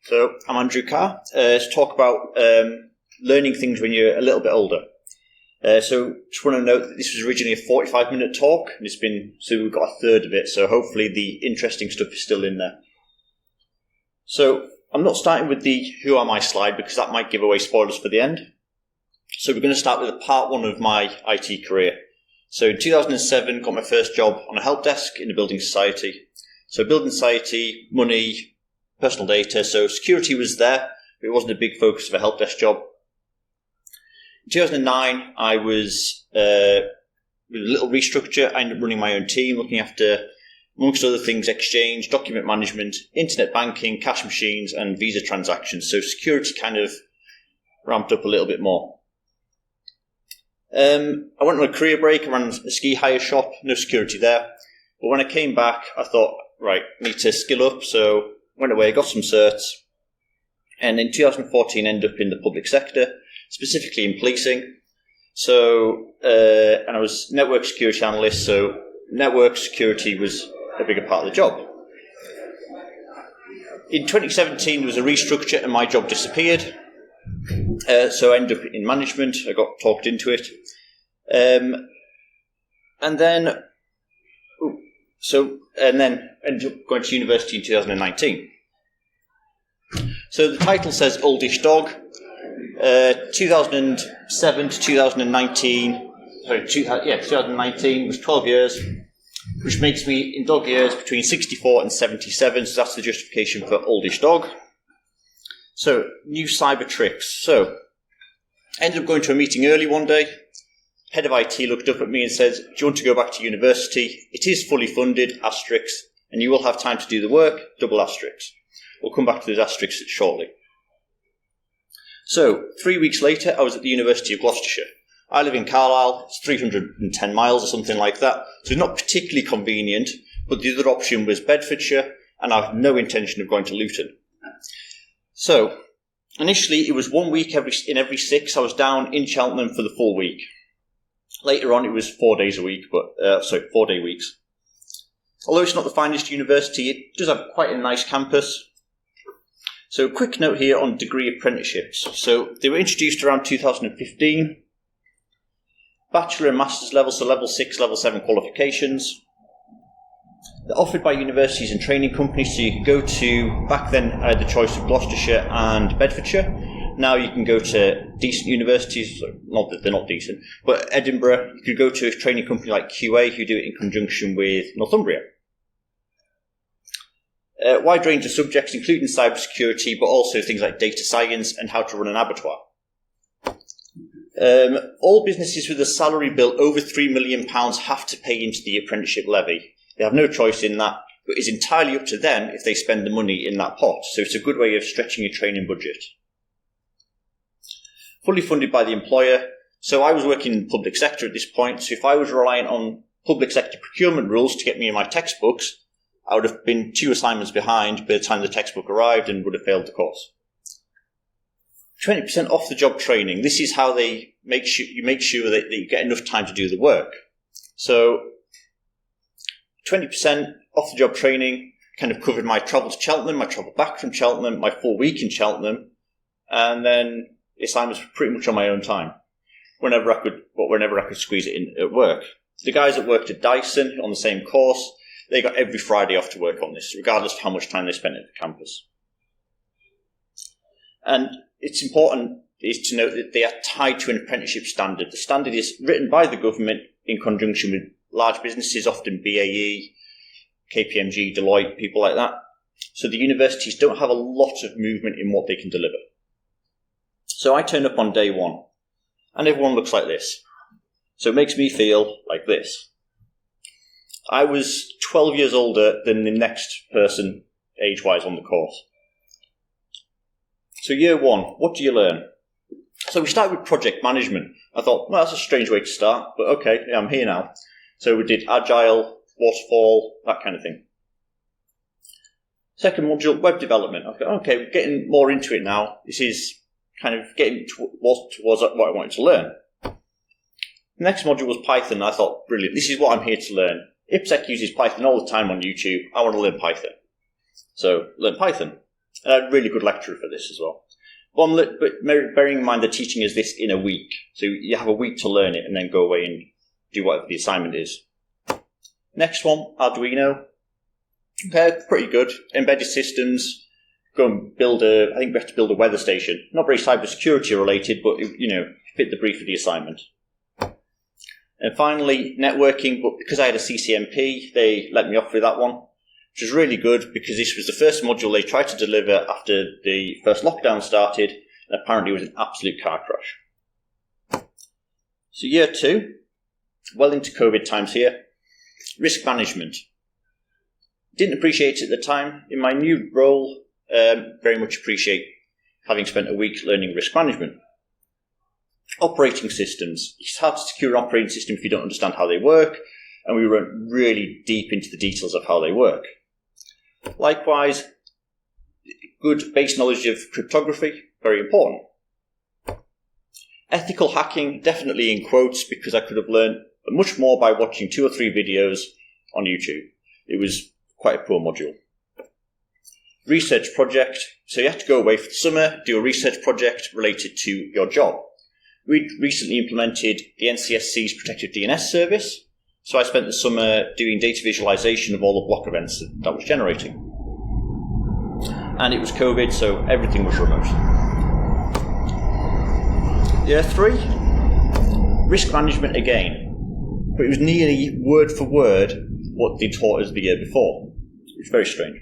So I'm Andrew Carr to talk about learning things when you're a little bit older. So just want to note that this was originally a 45-minute talk, and we've got a third of it, so hopefully the interesting stuff is still in there. So I'm not starting with the who am I slide because that might give away spoilers for the end. So we're going to start with part one of my IT career. So in 2007, got my first job on a help desk in a building society. So building society, money, personal data, so security was there, but it wasn't a big focus of a help desk job. In 2009, I was with a little restructure. I ended up running my own team, looking after, amongst other things, exchange, document management, internet banking, cash machines, and visa transactions. So security kind of ramped up a little bit more. I went on a career break. I ran a ski hire shop, no security there. But when I came back, I thought, right, I need to skill up, so went away, got some certs, and in 2014 ended up in the public sector, specifically in policing. So, and I was network security analyst, so network security was a bigger part of the job. In 2017, there was a restructure and my job disappeared. So I ended up in management, I got talked into it. And then ended up going to university in 2019. So the title says Oldish Dog. 2007 to 2019. 2019 was 12 years, which makes me in dog years between 64 and 77. So that's the justification for Oldish Dog. So new cyber tricks. So ended up going to a meeting early one day. Head of IT looked up at me and says, "Do you want to go back to university? It is fully funded, asterisks, and you will have time to do the work, double asterisks." We'll come back to those asterisks shortly. So 3 weeks later, I was at the University of Gloucestershire. I live in Carlisle. It's 310 miles or something like that, so not particularly convenient, but the other option was Bedfordshire, and I have no intention of going to Luton. So initially, it was 1 week in every 6. I was down in Cheltenham for the full week. Later on, it was 4 days a week, 4-day weeks. Although it's not the finest university, it does have quite a nice campus. So a quick note here on degree apprenticeships. So they were introduced around 2015. Bachelor and master's level, so level 6, level 7 qualifications. They're offered by universities and training companies, so you could go to, back then I had the choice of Gloucestershire and Bedfordshire. Now you can go to decent universities, not that they're not decent, but Edinburgh, you could go to a training company like QA who do it in conjunction with Northumbria. A wide range of subjects, including cybersecurity, but also things like data science and how to run an abattoir. All businesses with a salary bill over £3 million have to pay into the apprenticeship levy. They have no choice in that, but it's entirely up to them if they spend the money in that pot. So it's a good way of stretching your training budget. Fully funded by the employer. So I was working in the public sector at this point, so if I was relying on public sector procurement rules to get me in my textbooks, I would have been 2 assignments behind by the time the textbook arrived and would have failed the course. 20% off the job training. This is how they make sure that you get enough time to do the work. So 20% off the job training kind of covered my travel to Cheltenham, my travel back from Cheltenham, my full week in Cheltenham, and then the assignments were pretty much on my own time, whenever I could squeeze it in at work. The guys that worked at Dyson on the same course, they got every Friday off to work on this, regardless of how much time they spent at the campus. And it's important is to note that they are tied to an apprenticeship standard. The standard is written by the government in conjunction with large businesses, often BAE, KPMG, Deloitte, people like that. So the universities don't have a lot of movement in what they can deliver. So I turn up on day one, and everyone looks like this. So it makes me feel like this. I was 12 years older than the next person age-wise on the course. So year one, what do you learn? So we started with project management. I thought, well, that's a strange way to start, but okay, yeah, I'm here now. So we did agile, waterfall, that kind of thing. Second module, web development. I thought, okay, we're getting more into it now. This is kind of getting towards what I wanted to learn. The next module was Python. I thought, brilliant, this is what I'm here to learn. IPSec uses Python all the time on YouTube. I want to learn Python. So, learn Python. And I had a really good lecturer for this as well. But bearing in mind the teaching is this in a week, so you have a week to learn it and then go away and do whatever the assignment is. Next one, Arduino. Okay, pretty good. Embedded systems. Go and build I think we have to build a weather station. Not very cybersecurity related, but fit the brief of the assignment. And finally, networking, but because I had a CCMP, they let me off with that one, which was really good because this was the first module they tried to deliver after the first lockdown started, and apparently it was an absolute car crash. So year 2, well into COVID times here, risk management. Didn't appreciate it at the time. In my new role, very much appreciate having spent a week learning risk management. Operating systems. It's hard to secure an operating system if you don't understand how they work, and we went really deep into the details of how they work. Likewise, good base knowledge of cryptography, very important. Ethical hacking, definitely in quotes, because I could have learned much more by watching 2 or 3 videos on YouTube. It was quite a poor module. Research project. So you have to go away for the summer, do a research project related to your job. We recently implemented the NCSC's Protected DNS service, so I spent the summer doing data visualization of all the block events that was generating. And it was COVID, so everything was remote. Year 3, risk management again, but it was nearly word for word what they taught us the year before. It was very strange.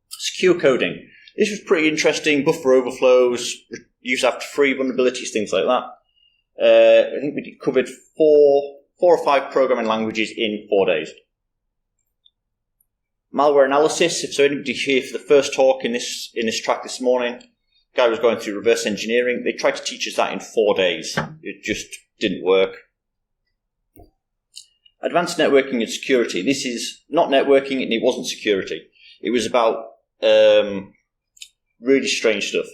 Secure coding. This was pretty interesting, buffer overflows, use after free vulnerabilities, things like that. I think we covered 4 or 5 programming languages in 4 days. Malware analysis. So anybody here for the first talk in this track this morning, guy was going through reverse engineering. They tried to teach us that in 4 days. It just didn't work. Advanced networking and security. This is not networking and it wasn't security. It was about really strange stuff.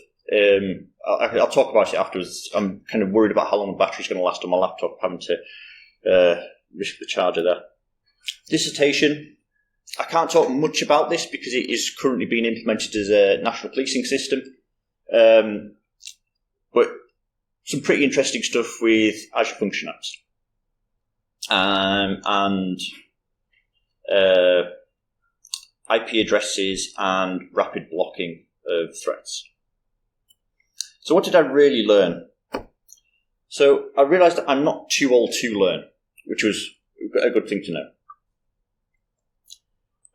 I'll talk about it afterwards. I'm kind of worried about how long the battery's going to last on my laptop, having to risk the charger there. Dissertation. I can't talk much about this because it is currently being implemented as a national policing system. But some pretty interesting stuff with Azure Function Apps. And IP addresses and rapid blocking of threats. So what did I really learn? So I realized that I'm not too old to learn, which was a good thing to know.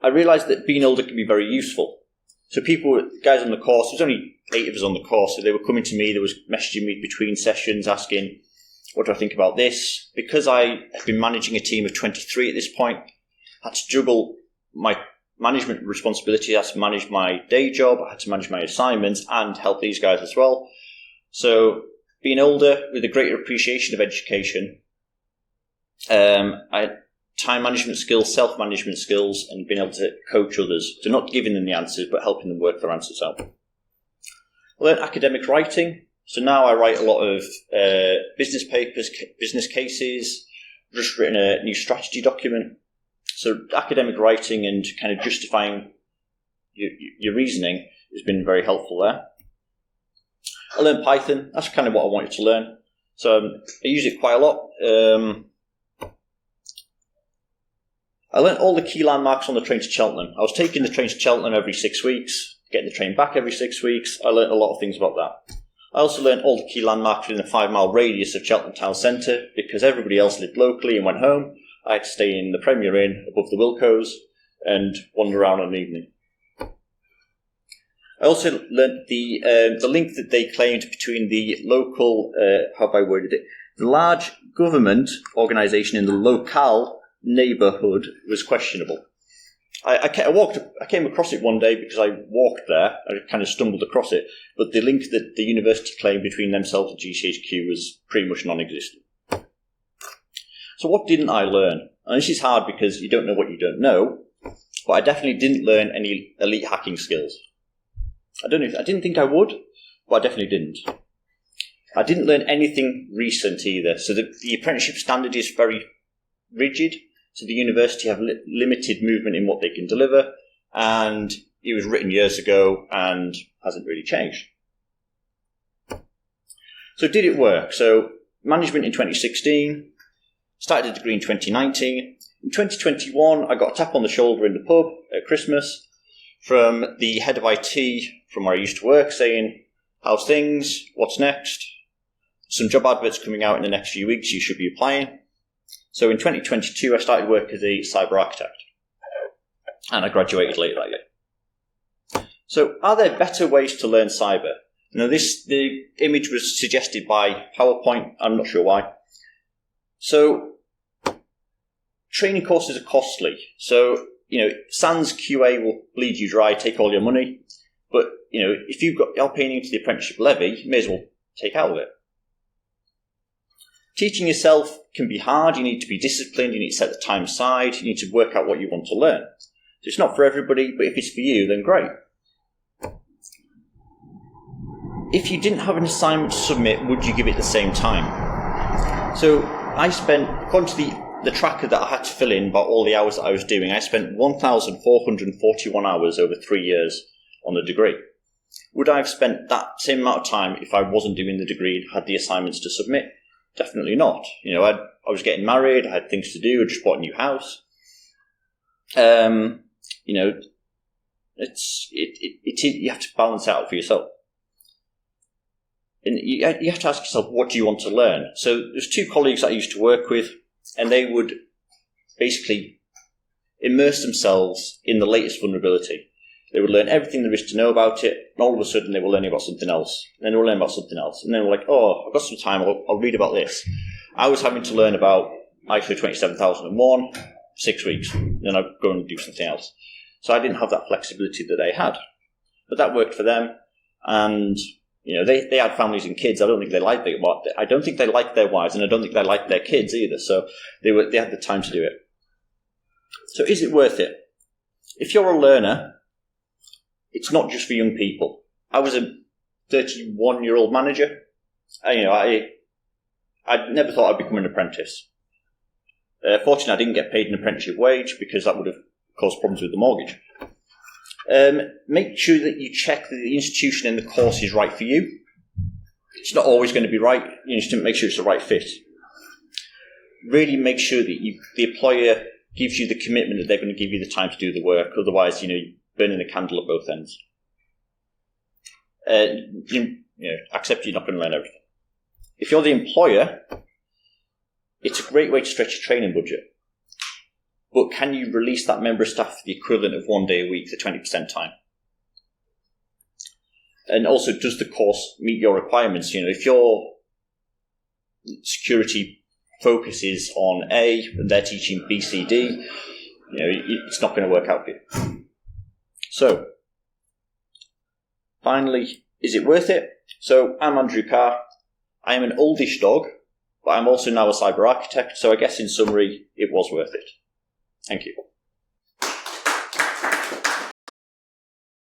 I realized that being older can be very useful. So guys on the course, there was only 8 of us on the course, so they were coming to me, they was messaging me between sessions asking, what do I think about this? Because I have been managing a team of 23 at this point, I had to juggle my management responsibility. I had to manage my day job, I had to manage my assignments and help these guys as well. So being older with a greater appreciation of education, I had time management skills, self-management skills, and being able to coach others. So not giving them the answers, but helping them work their answers out. I learned academic writing. So now I write a lot of business papers, business cases, just written a new strategy document. So academic writing and kind of justifying your reasoning has been very helpful there. I learned Python. That's kind of what I wanted to learn. So I use it quite a lot. I learned all the key landmarks on the train to Cheltenham. I was taking the train to Cheltenham every 6 weeks, getting the train back every 6 weeks. I learned a lot of things about that. I also learned all the key landmarks within a 5-mile radius of Cheltenham town centre because everybody else lived locally and went home. I had to stay in the Premier Inn above the Wilco's and wander around in an evening. I also learnt the link that they claimed between the local, how have I worded it, the large government organisation in the locale neighbourhood was questionable. I came across it one day because I walked there. I kind of stumbled across it, but the link that the university claimed between themselves and GCHQ was pretty much non-existent. So what didn't I learn? And this is hard because you don't know what you don't know, but I definitely didn't learn any elite hacking skills. I didn't think I would, but I definitely didn't. I didn't learn anything recent either. So the apprenticeship standard is very rigid. So the university have limited movement in what they can deliver, and it was written years ago and hasn't really changed. So did it work? So management in 2016, started a degree in 2019. In 2021, I got a tap on the shoulder in the pub at Christmas from the head of IT from where I used to work saying, how's things? What's next? Some job adverts coming out in the next few weeks, you should be applying. So in 2022, I started work as a cyber architect. And I graduated later that year. So are there better ways to learn cyber? The image was suggested by PowerPoint. I'm not sure why. So training courses are costly. So, sans QA will bleed you dry, take all your money. But, if you're paying into the apprenticeship levy, you may as well take out of it. Teaching yourself can be hard. You need to be disciplined. You need to set the time aside. You need to work out what you want to learn. So it's not for everybody, but if it's for you, then great. If you didn't have an assignment to submit, would you give it the same time? So I spent, according to the tracker that I had to fill in about all the hours that I was doing, I spent 1,441 hours over 3 years on the degree. Would I have spent that same amount of time if I wasn't doing the degree and had the assignments to submit? Definitely not. I was getting married, I had things to do, I just bought a new house. You have to balance out for yourself. And you have to ask yourself, what do you want to learn? So there's two colleagues that I used to work with, and they would basically immerse themselves in the latest vulnerability. They would learn everything there is to know about it, and all of a sudden they were learning about something else. And then they were learning about something else. And then we're like, oh, I've got some time, I'll read about this. I was having to learn about ISO 27001, 6 weeks, and then I'd go and do something else. So I didn't have that flexibility that they had. But that worked for them, and they had families and kids. I don't think they liked their wives, and I don't think they liked their kids either. So they had the time to do it. So is it worth it? If you're a learner, it's not just for young people. I was a 31-year-old manager. I never thought I'd become an apprentice. Fortunately, I didn't get paid an apprenticeship wage because that would have caused problems with the mortgage. Make sure that you check that the institution and the course is right for you. It's not always going to be right. You just make sure it's the right fit. Really make sure that the employer gives you the commitment that they're going to give you the time to do the work. Otherwise, you're burning the candle at both ends. Accept you're not going to learn everything. If you're the employer, it's a great way to stretch your training budget. But can you release that member of staff for the equivalent of 1 day a week for 20% time? And also, does the course meet your requirements? If your security focus is on A and they're teaching B, C, D, it's not going to work out for you. So, finally, is it worth it? So, I'm Andrew Carr. I am an oldish dog, but I'm also now a cyber architect. So I guess in summary, it was worth it. Thank you.